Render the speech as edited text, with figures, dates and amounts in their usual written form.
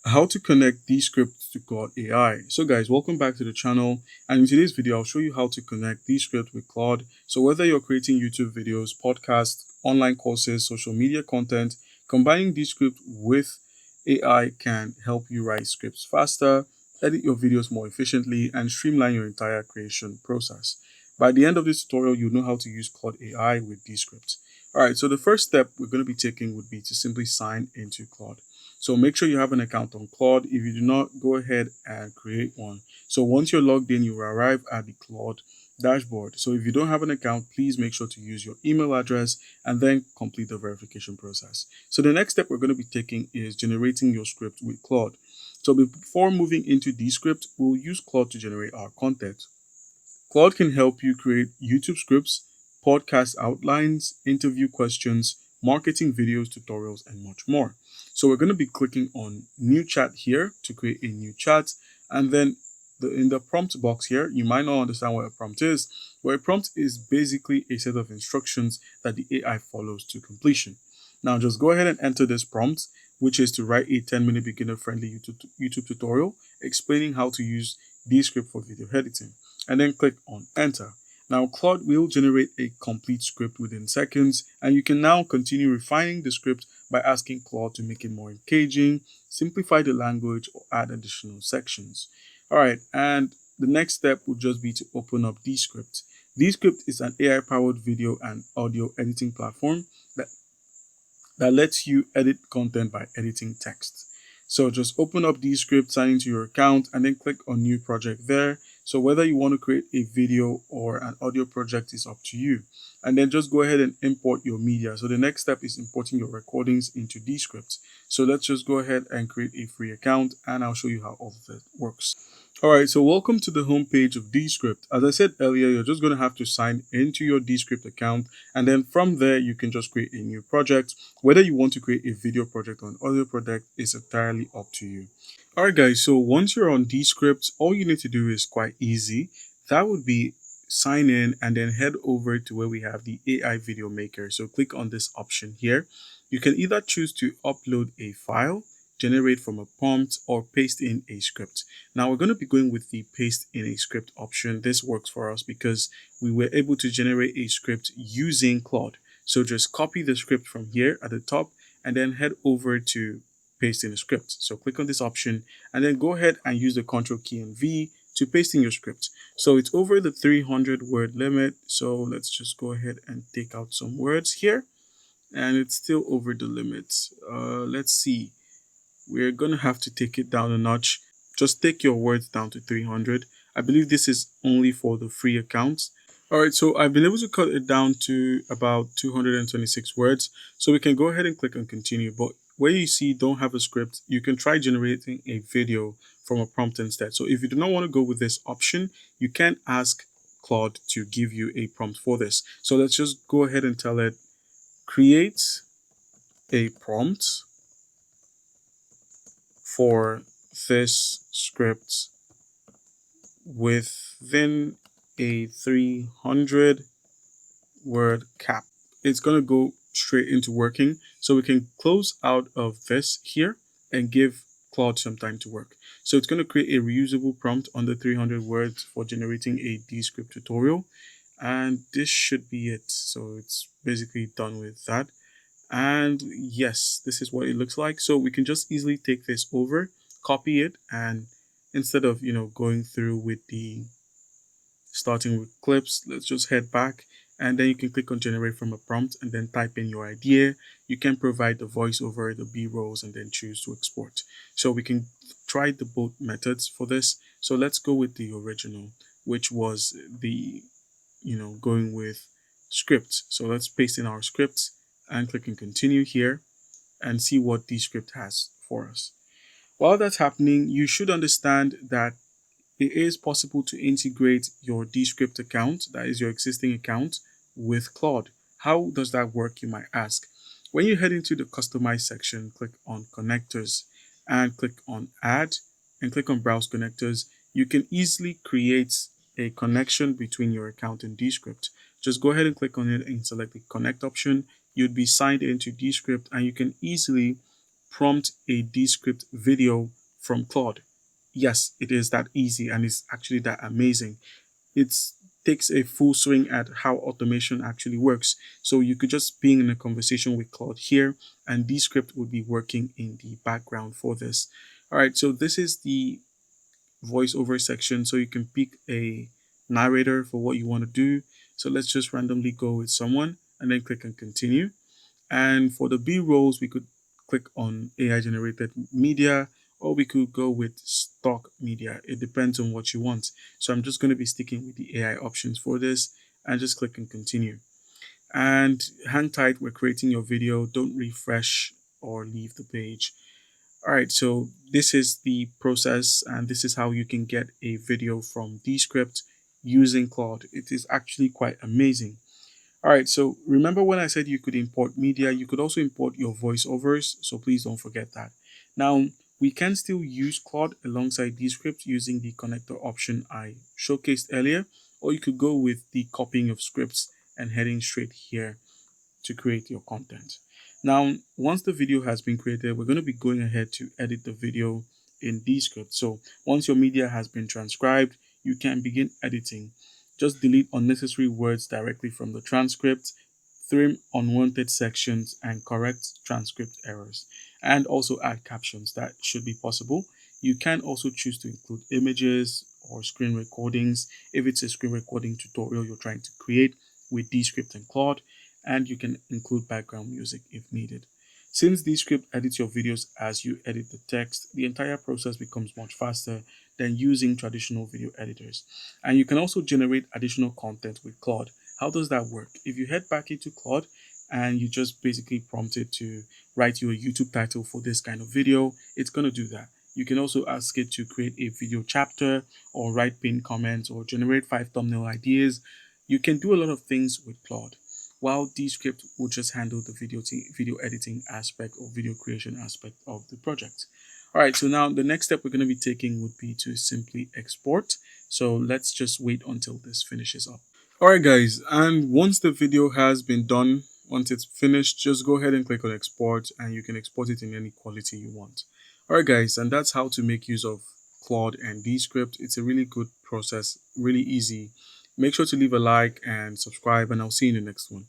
How to connect Descript to Claude AI. So guys, welcome back to the channel, and in today's video I'll show you how to connect Descript with Claude. So whether you're creating YouTube videos, podcasts, online courses, social media content, combining Descript with AI can help you write scripts faster, edit your videos more efficiently, and streamline your entire creation process. By the end of this tutorial, you'll know how to use Claude AI with Descript. Alright, so the first step we're going to be taking would be to simply sign into Claude. So make sure you have an account on Claude. If you do not, go ahead and create one. So once you're logged in, you will arrive at the Claude dashboard. So if you don't have an account, please make sure to use your email address and then complete the verification process. So the next step we're going to be taking is generating your script with Claude. So before moving into Descript, we'll use Claude to generate our content. Claude can help you create YouTube scripts, podcast outlines, interview questions, marketing videos, tutorials, and much more. So we're going to be clicking on new chat here to create a new chat. And then in the prompt box here, you might not understand what a prompt is, but a prompt is basically a set of instructions that the AI follows to completion. Now just go ahead and enter this prompt, which is to write a 10-minute beginner-friendly YouTube tutorial explaining how to use Descript for video editing, and then click on enter. Now Claude will generate a complete script within seconds, and you can now continue refining the script by asking Claude to make it more engaging, simplify the language, or add additional sections. Alright, and the next step would just be to open up Descript. Descript is an AI-powered video and audio editing platform that lets you edit content by editing text. So just open up Descript, sign into your account, and then click on new project there. So whether you want to create a video or an audio project is up to you. And then just go ahead and import your media. So the next step is importing your recordings into Descript. So let's just go ahead and create a free account, and I'll show you how all of that works. Alright, so welcome to the homepage of Descript. As I said earlier, you're just going to have to sign into your Descript account, and then from there you can just create a new project. Whether you want to create a video project or an audio project is entirely up to you. Alright guys, so once you're on Descript, all you need to do is quite easy. That would be sign in and then head over to where we have the AI video maker. So click on this option here. You can either choose to upload a file, generate from a prompt, or paste in a script. Now we're going to be going with the paste in a script option. This works for us because we were able to generate a script using Claude. So just copy the script from here at the top and then head over to paste in a script. So click on this option and then go ahead and use the Control key and V to paste in your script. So it's over the 300 word limit. So let's just go ahead and take out some words here, and it's still over the limit. Let's see. We're going to have to take it down a notch. Just take your words down to 300. I believe this is only for the free accounts. All right, so I've been able to cut it down to about 226 words. So we can go ahead and click on continue. But where you see don't have a script, you can try generating a video from a prompt instead. So if you do not want to go with this option, you can ask Claude to give you a prompt for this. So let's just go ahead and tell it, create a prompt for this script within a 300 word cap. It's going to go straight into working. So we can close out of this here and give Claude some time to work. So it's going to create a reusable prompt under 300 words for generating a Descript tutorial. And this should be it. So it's basically done with that. And yes, this is what it looks like. So we can just easily take this over, copy it, and instead of going through with the starting with clips, let's just head back, and then you can click on generate from a prompt and then type in your idea. You can provide the voiceover, the b-rolls, and then choose to export. So we can try the both methods for this. So let's go with the original, which was the going with script. So let's paste in our scripts and click on continue here and see what Descript has for us. While that's happening, you should understand that it is possible to integrate your Descript account, that is your existing account, with Claude. How does that work, you might ask? When you head into the customize section, click on connectors and click on add and click on browse connectors. You can easily create a connection between your account and Descript. Just go ahead and click on it and select the connect option. You'd be signed into Descript and you can easily prompt a Descript video from Claude. Yes, it is that easy and it's actually that amazing. It takes a full swing at how automation actually works. So you could just be in a conversation with Claude here, and Descript would be working in the background for this. All right, so this is the voiceover section. So you can pick a narrator for what you want to do. So let's just randomly go with someone and then click on continue. And for the B rolls, we could click on AI generated media, or we could go with stock media. It depends on what you want. So I'm just going to be sticking with the AI options for this and just click on continue. And hang tight, we're creating your video. Don't refresh or leave the page. All right, so this is the process, and this is how you can get a video from Descript using Claude. It is actually quite amazing. All right, so remember when I said you could import media, you could also import your voiceovers, so please don't forget that. Now, we can still use Claude alongside Descript using the connector option I showcased earlier, or you could go with the copying of scripts and heading straight here to create your content. Now, once the video has been created, we're going to be going ahead to edit the video in Descript. So once your media has been transcribed, you can begin editing. Just delete unnecessary words directly from the transcript, trim unwanted sections, and correct transcript errors. And also add captions. That should be possible. You can also choose to include images or screen recordings if it's a screen recording tutorial you're trying to create with Descript and Claude, and you can include background music if needed. Since Descript edits your videos as you edit the text, the entire process becomes much faster than using traditional video editors. And you can also generate additional content with Claude. How does that work? If you head back into Claude and you just basically prompt it to write you a YouTube title for this kind of video, it's going to do that. You can also ask it to create a video chapter or write pinned comments or generate 5 thumbnail ideas. You can do a lot of things with Claude, while Descript will just handle the video editing aspect or video creation aspect of the project. All right, so now the next step we're going to be taking would be to simply export. So let's just wait until this finishes up. All right, guys, and once the video has been done, once it's finished, just go ahead and click on export, and you can export it in any quality you want. All right, guys, and that's how to make use of Claude and Descript. It's a really good process, really easy. Make sure to leave a like and subscribe, and I'll see you in the next one.